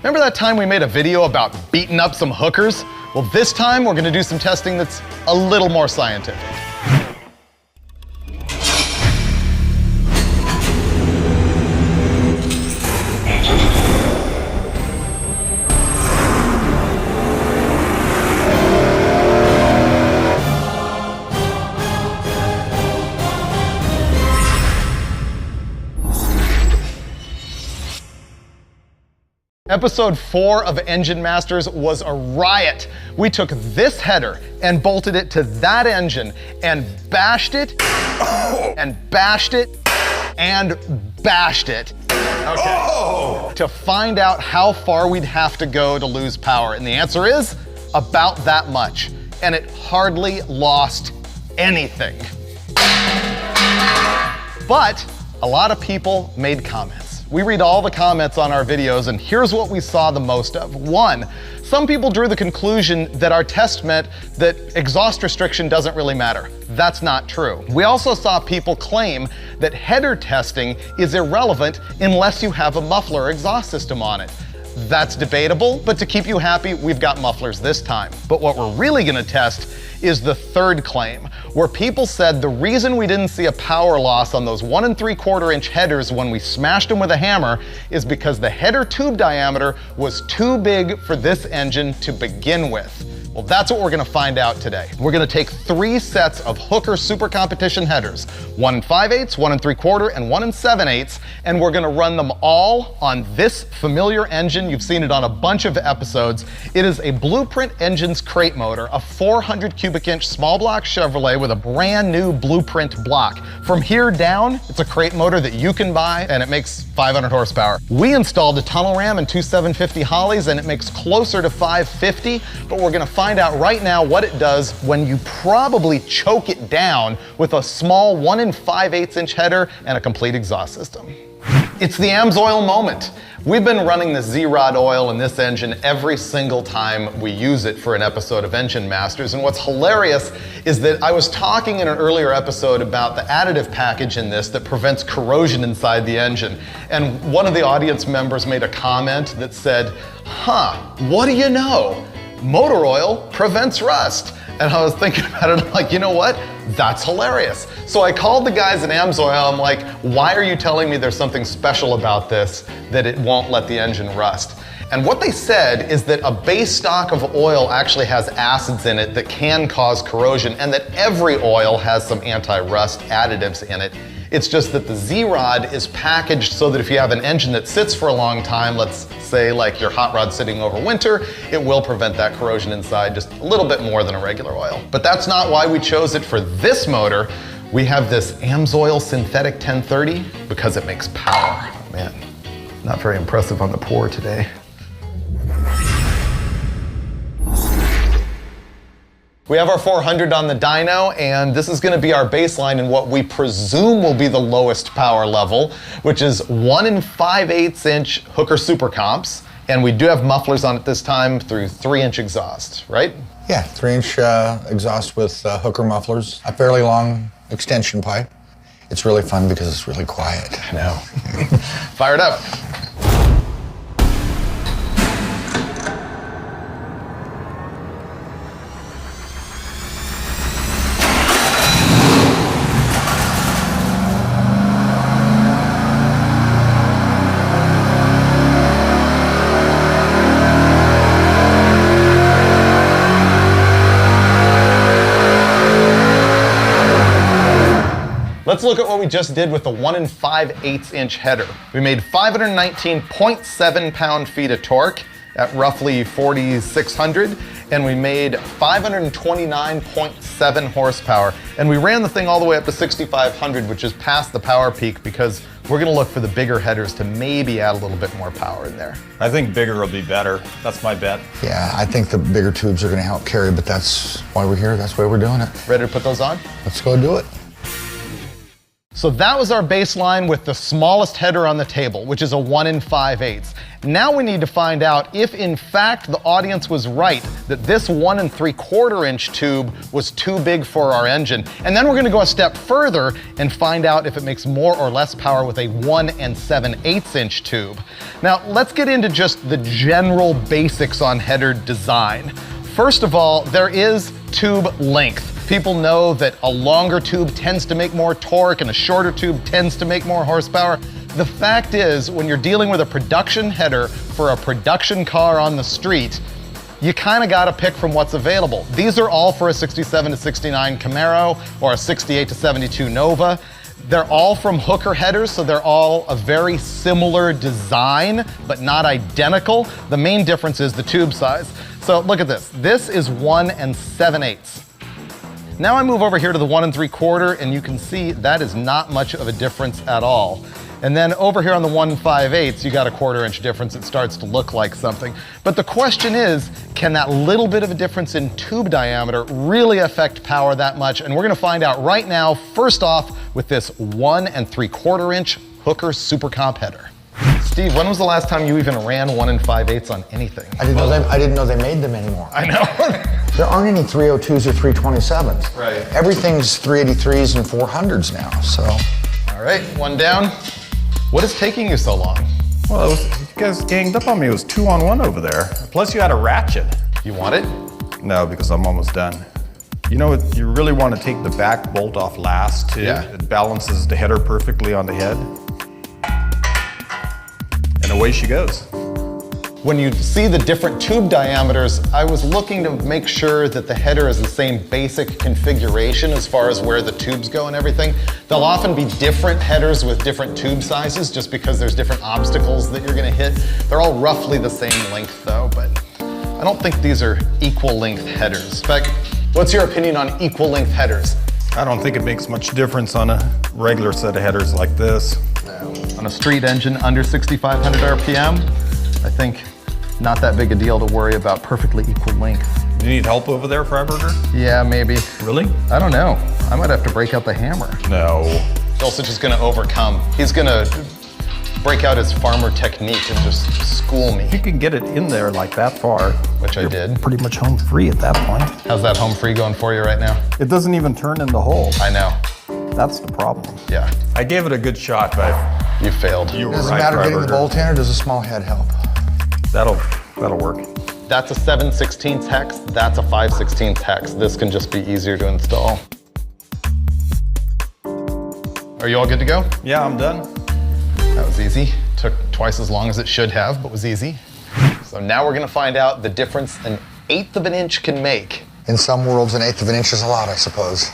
Remember that time we made a video about beating up some hookers? Well, this time we're gonna do some testing that's a little more scientific. Episode 4 of Engine Masters was a riot. We took this header and bolted it to that engine and bashed it, and bashed it, and bashed it. Okay. To find out how far we'd have to go to lose power. And the answer is about that much. And it hardly lost anything. But a lot of people made comments. We read all the comments on our videos, and here's what we saw the most of. 1, some people drew the conclusion that our test meant that exhaust restriction doesn't really matter. That's not true. We also saw people claim that header testing is irrelevant unless you have a muffler or exhaust system on it. That's debatable, but to keep you happy, we've got mufflers this time. But what we're really gonna test is the third claim, where people said the reason we didn't see a power loss on those 1 3/4 inch headers when we smashed them with a hammer is because the header tube diameter was too big for this engine to begin with. Well, that's what we're gonna find out today. We're gonna take 3 sets of Hooker Super Competition headers, 1 5/8, 1 3/4, and 1 7/8, and we're gonna run them all on this familiar engine. You've seen it on a bunch of episodes. It is a Blueprint Engines crate motor, a 400 cubic inch small block Chevrolet with a brand new Blueprint block. From here down, it's a crate motor that you can buy, and it makes 500 horsepower. We installed a tunnel ram and 2 750 Hollies, and it makes closer to 550, but we're gonna find out right now what it does when you probably choke it down with a small 1 5/8 inch header and a complete exhaust system. It's the AMSOIL moment. We've been running the Z-Rod oil in this engine every single time we use it for an episode of Engine Masters, and what's hilarious is that I was talking in an earlier episode about the additive package in this that prevents corrosion inside the engine, and one of the audience members made a comment that said, what do you know? Motor oil prevents rust. And I was thinking about it, like, you know what? That's hilarious. So I called the guys at AMSOIL. I'm like, why are you telling me there's something special about this that it won't let the engine rust? And what they said is that a base stock of oil actually has acids in it that can cause corrosion, and that every oil has some anti-rust additives in it. It's just that the Z-Rod is packaged so that if you have an engine that sits for a long time, let's say like your hot rod sitting over winter, it will prevent that corrosion inside just a little bit more than a regular oil. But that's not why we chose it for this motor. We have this AMSOIL Synthetic 1030 because it makes power. Man, not very impressive on the pour today. We have our 400 on the dyno, and this is gonna be our baseline in what we presume will be the lowest power level, which is 1 5/8 inch Hooker Super Comps. And we do have mufflers on it this time through 3-inch exhaust, right? Yeah, 3-inch exhaust with Hooker mufflers, a fairly long extension pipe. It's really fun because it's really quiet. I know. Fire it up. Let's look at what we just did with the 1 5/8 inch header. We made 519.7 pound-feet of torque at roughly 4,600, and we made 529.7 horsepower. And we ran the thing all the way up to 6,500, which is past the power peak, because we're gonna look for the bigger headers to maybe add a little bit more power in there. I think bigger will be better. That's my bet. Yeah, I think the bigger tubes are gonna help carry, but that's why we're here. That's why we're doing it. Ready to put those on? Let's go do it. So that was our baseline with the smallest header on the table, which is a 1 5/8. Now we need to find out if in fact the audience was right, that this 1 3/4 inch tube was too big for our engine. And then we're gonna go a step further and find out if it makes more or less power with a 1 7/8 inch tube. Now let's get into just the general basics on header design. First of all, there is tube length. People know that a longer tube tends to make more torque and a shorter tube tends to make more horsepower. The fact is, when you're dealing with a production header for a production car on the street, you kind of got to pick from what's available. These are all for a 67 to 69 Camaro or a 68 to 72 Nova. They're all from hooker headers, so they're all a very similar design, but not identical. The main difference is the tube size. So look at this. This is 1 7/8. Now I move over here to the 1 3/4, and you can see that is not much of a difference at all. And then over here on the 1 5/8, you got a 1/4 inch difference. It starts to look like something. But the question is, can that little bit of a difference in tube diameter really affect power that much? And we're gonna find out right now, first off, with this 1 3/4 inch hooker super comp header. Steve, when was the last time you even ran 1 5/8 on anything? I didn't know they made them anymore. I know. There aren't any 302s or 327s. Right. Everything's 383s and 400s now, so. All right, one down. What is taking you so long? Well, you guys ganged up on me. It was 2 on 1 over there. Plus you had a ratchet. You want it? No, because I'm almost done. You know, you really want to take the back bolt off last too. Yeah. It balances the header perfectly on the head. And away she goes. When you see the different tube diameters, I was looking to make sure that the header is the same basic configuration as far as where the tubes go and everything. There'll often be different headers with different tube sizes just because there's different obstacles that you're gonna hit. They're all roughly the same length though, but I don't think these are equal length headers. Beck, what's your opinion on equal length headers? I don't think it makes much difference on a regular set of headers like this. On a street engine under 6,500 RPM, I think not that big a deal to worry about perfectly equal length. Do you need help over there, Freiberger? Yeah, maybe. Really? I don't know. I might have to break out the hammer. No. Dulcich is gonna overcome. He's gonna break out his farmer technique and just school If me, you can get it in there like that far, which I did. pretty much home free at that point. How's that home free going for you right now? It doesn't even turn in the hole. I know. That's the problem. Yeah, I gave it a good shot, but you failed. you were Does it right, matter getting the Freiberger. bolt in, or does a small head help? That'll work. That's a 7/16 hex. That's a 5/16 hex. This can just be easier to install. Are you all good to go? Yeah, I'm done. That was easy. Took twice as long as it should have, but was easy. So now we're gonna find out the difference an 1/8 of an inch can make. In some worlds, 1/8 of an inch is a lot, I suppose.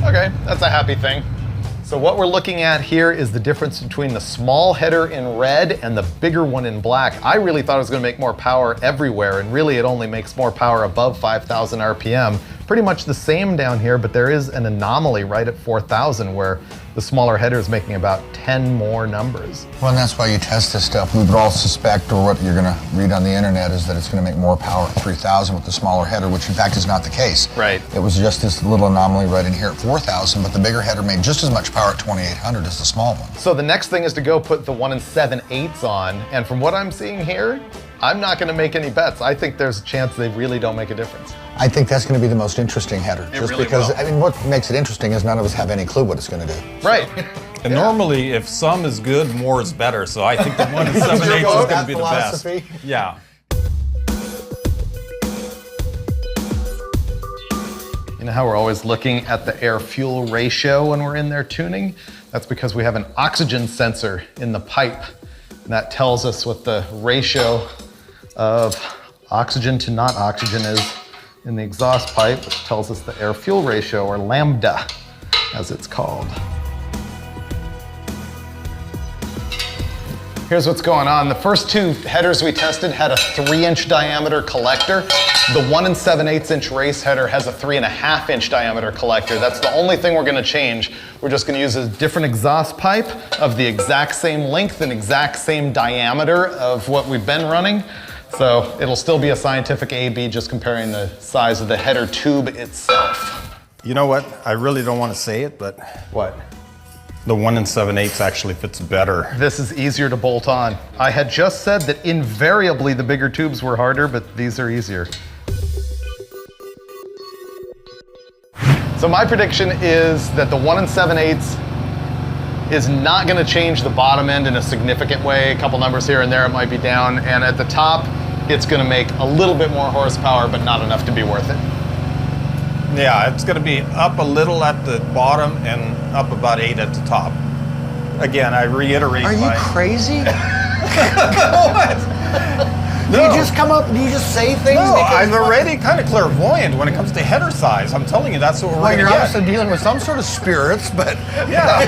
Okay, that's a happy thing. So what we're looking at here is the difference between the small header in red and the bigger one in black. I really thought it was gonna make more power everywhere, and really it only makes more power above 5,000 RPM. Pretty much the same down here, but there is an anomaly right at 4,000 where the smaller header is making about 10 more numbers. Well, and that's why you test this stuff. We would all suspect, or what you're gonna read on the internet, is that it's gonna make more power at 3,000 with the smaller header, which in fact is not the case. Right. It was just this little anomaly right in here at 4,000, but the bigger header made just as much power at 2,800 as the small one. So the next thing is to go put the 1 7/8 on, and from what I'm seeing here, I'm not gonna make any bets. I think there's a chance they really don't make a difference. I think that's gonna be the most interesting header. Just really because, will. I mean, what makes it interesting is none of us have any clue what it's gonna do. Right. And normally, if some is good, more is better. So I think the 1 7/8 is vote, going that to be the best. philosophy? Yeah. You know how we're always looking at the air-fuel ratio when we're in there tuning? That's because we have an oxygen sensor in the pipe. And that tells us what the ratio of oxygen to not oxygen is in the exhaust pipe, which tells us the air-fuel ratio, or lambda, as it's called. Here's what's going on. The first two headers we tested had a 3-inch diameter collector. The 1 7/8 inch race header has a 3.5 inch diameter collector. That's the only thing we're gonna change. We're just gonna use a different exhaust pipe of the exact same length and exact same diameter of what we've been running. So it'll still be a scientific A/B, just comparing the size of the header tube itself. You know what? I really don't want to say it, but What? the 1 7/8 actually fits better. This is easier to bolt on. I had just said that invariably the bigger tubes were harder, but these are easier. So my prediction is that the 1 7/8 is not gonna change the bottom end in a significant way. A couple numbers here and there, it might be down. And at the top, it's gonna make a little bit more horsepower, but not enough to be worth it. Yeah, it's going to be up a little at the bottom and up about 8 at the top. Again, I reiterate Are you my... crazy? No. Do you just come up, do you just say things? No, because I'm you want- already kind of clairvoyant when it comes to header size. I'm telling you, that's what we're Well, going you're to get. obviously dealing with some sort of spirits, but Yeah. I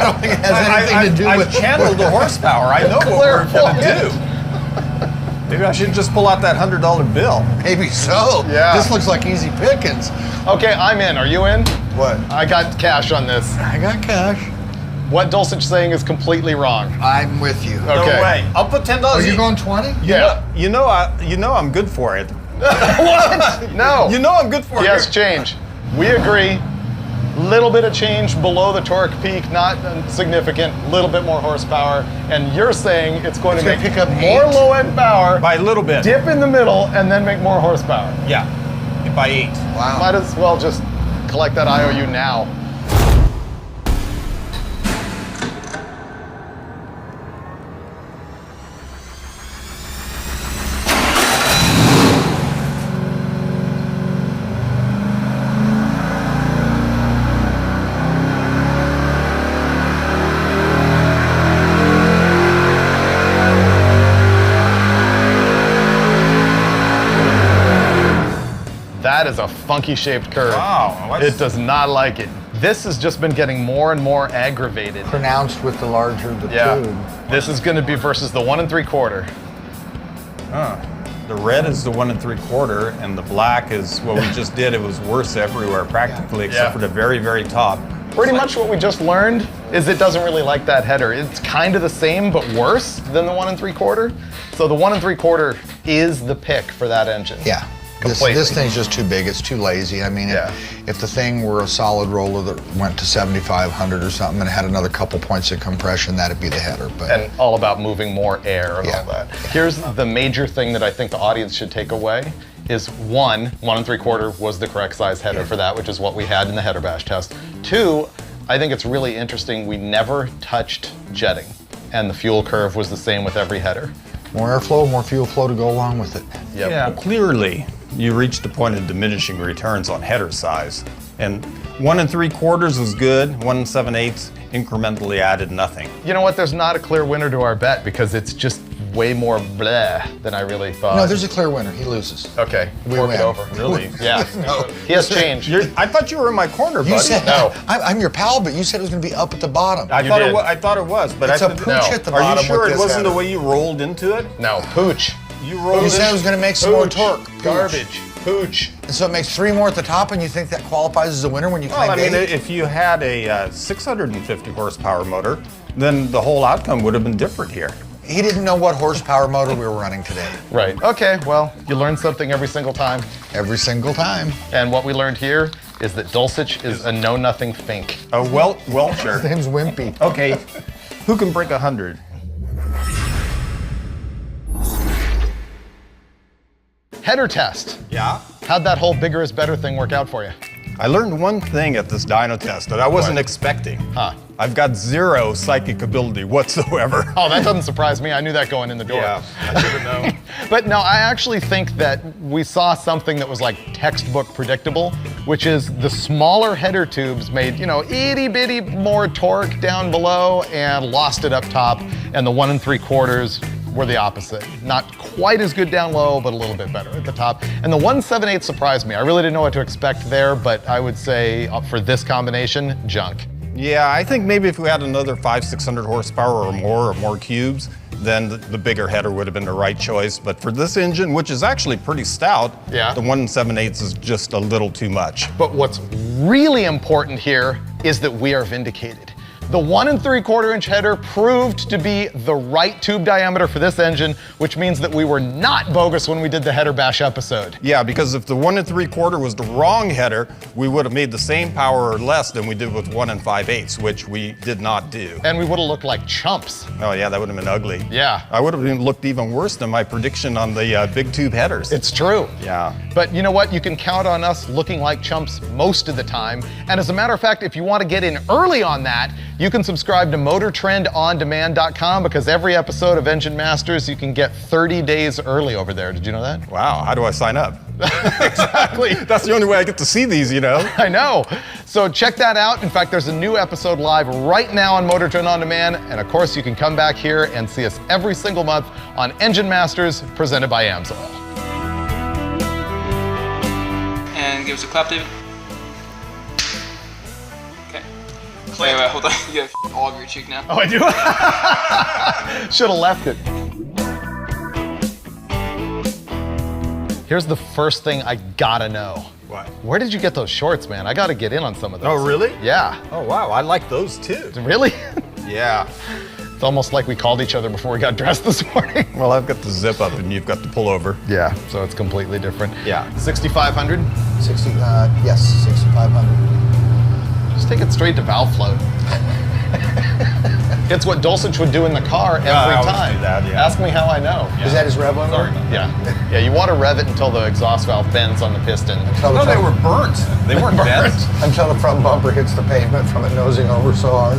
don't think it has anything to do I've with channeled the horsepower. I know what we're going to do. Maybe I should just pull out that $100 bill. Maybe so. Yeah. This looks like easy pickings. Okay, I'm in. Are you in? What? I got cash on this. I got cash. What Dulcich saying is completely wrong. I'm with you. Okay. No way. I'll put $10. Are you going 20? Yeah. You know I'm good for it. What? No. You know I'm good for it. Yes, change. We agree. Little bit of change below the torque peak, not significant. Little bit more horsepower, and you're saying it's going to gonna make pick up more 8? low-end power, By a little bit. dip in the middle, and then make more horsepower. Yeah. By 8. Wow. Might as well just collect that IOU now. That is a funky shaped curve. Wow. It does not like it. This has just been getting more and more aggravated. Pronounced with the larger the Yeah. tube. This is going to be versus the 1 3/4. The red is the 1 3/4, and the black is what we just did. It was worse everywhere, practically, except Yeah. for the very, very top. Pretty much what we just learned is it doesn't really like that header. It's kind of the same, but worse than the 1 3/4. So the 1 3/4 is the pick for that engine. Yeah. Completely. This thing's just too big. It's too lazy. I mean, Yeah. if the thing were a solid roller that went to 7,500 or something and had another couple points of compression, that'd be the header. But And all about moving more air and Yeah. all that. Here's the major thing that I think the audience should take away is 1 3/4 was the correct size header for that, which is what we had in the header bash test. 2, I think it's really interesting, we never touched jetting, and the fuel curve was the same with every header. more airflow, more fuel flow to go along with it. Yep. Yeah, clearly, you reached a point of diminishing returns on header size. And 1 3/4 was good, 1 7/8 incrementally added nothing. You know what? There's not a clear winner to our bet because it's just way more bleh than I really thought. No, there's a clear winner. He loses. Okay, We fork it win. over. Really? Yeah. No. He has changed. I thought you were in my corner, buddy. You said No. I'm your pal, but you said it was going to be up at the bottom. I You thought did. I thought it was, but It's I a said, pooch No. at the Are bottom. you sure with it this wasn't header. the way you rolled into it? No, pooch. You rolled You it. said it was going to make some more Pooch. torque. Pooch. Garbage. Pooch. And so it makes 3 more at the top, and you think that qualifies as a winner when you claim Well, I mean, 8? if you had a 650 horsepower motor, then the whole outcome would have been different here. He didn't know what horsepower motor we were running today. Right. Okay, well, you learn something every single time. Every single time. And what we learned here is that Dulcich is a know-nothing fink. A Welcher. His name's Wimpy. Okay, who can break 100? Header test. Yeah. How'd that whole bigger is better thing work out for you? I learned one thing at this dyno test that I wasn't What? expecting. Huh. I've got 0 psychic ability whatsoever. Oh, that doesn't surprise me. I knew that going in the door. Yeah, I should have known. But no, I actually think that we saw something that was like textbook predictable, which is the smaller header tubes made, itty bitty more torque down below and lost it up top, and the 1 3/4 were the opposite. Not quite as good down low, but a little bit better at the top. And the 1 7/8 surprised me. I really didn't know what to expect there, but I would say for this combination, junk. Yeah, I think maybe if we had another 500-600 horsepower or more cubes, then the bigger header would have been the right choice. But for this engine, which is actually pretty stout, Yeah. the 1 7/8 is just a little too much. But what's really important here is that we are vindicated. The 1 3/4 inch header proved to be the right tube diameter for this engine, which means that we were not bogus when we did the header bash episode. Yeah, because if the 1 3/4 was the wrong header, we would have made the same power or less than we did with 1 5/8, which we did not do. And we would have looked like chumps. Oh yeah, that would have been ugly. Yeah. I would have looked even worse than my prediction on the big tube headers. It's true. Yeah. But you know what? You can count on us looking like chumps most of the time. And as a matter of fact, if you want to get in early on that, you can subscribe to MotorTrendOnDemand.com because every episode of Engine Masters you can get 30 days early over there. Did you know that? Wow, how do I sign up? Exactly. That's the only way I get to see these, you know? I know. So check that out. In fact, there's a new episode live right now on Motor Trend On Demand. And of course, you can come back here and see us every single month on Engine Masters presented by AMSOIL. And give us a clap, David. Okay. Wait, hold on. You got all over your cheek now. Oh, I do? Should have left it. Here's the first thing I gotta know. What? Where did you get those shorts, man? I gotta get in on some of those. Oh, really? Yeah. Oh, wow, I like those too. Really? Yeah. It's almost like we called each other before we got dressed this morning. Well, I've got the zip up and you've got the pullover. Yeah, so it's completely different. Yeah. 6,500? 60, yes, 6,500. Just take it straight to valve float. It's what Dulcich would do in the car every I always time. do that, yeah. Ask me how I know. Is that his rev limiter? Sorry. Yeah. Yeah, you want to rev it until the exhaust valve bends on the piston. No, they were burnt. They weren't bent. Until the front bumper hits the pavement from it nosing over so hard.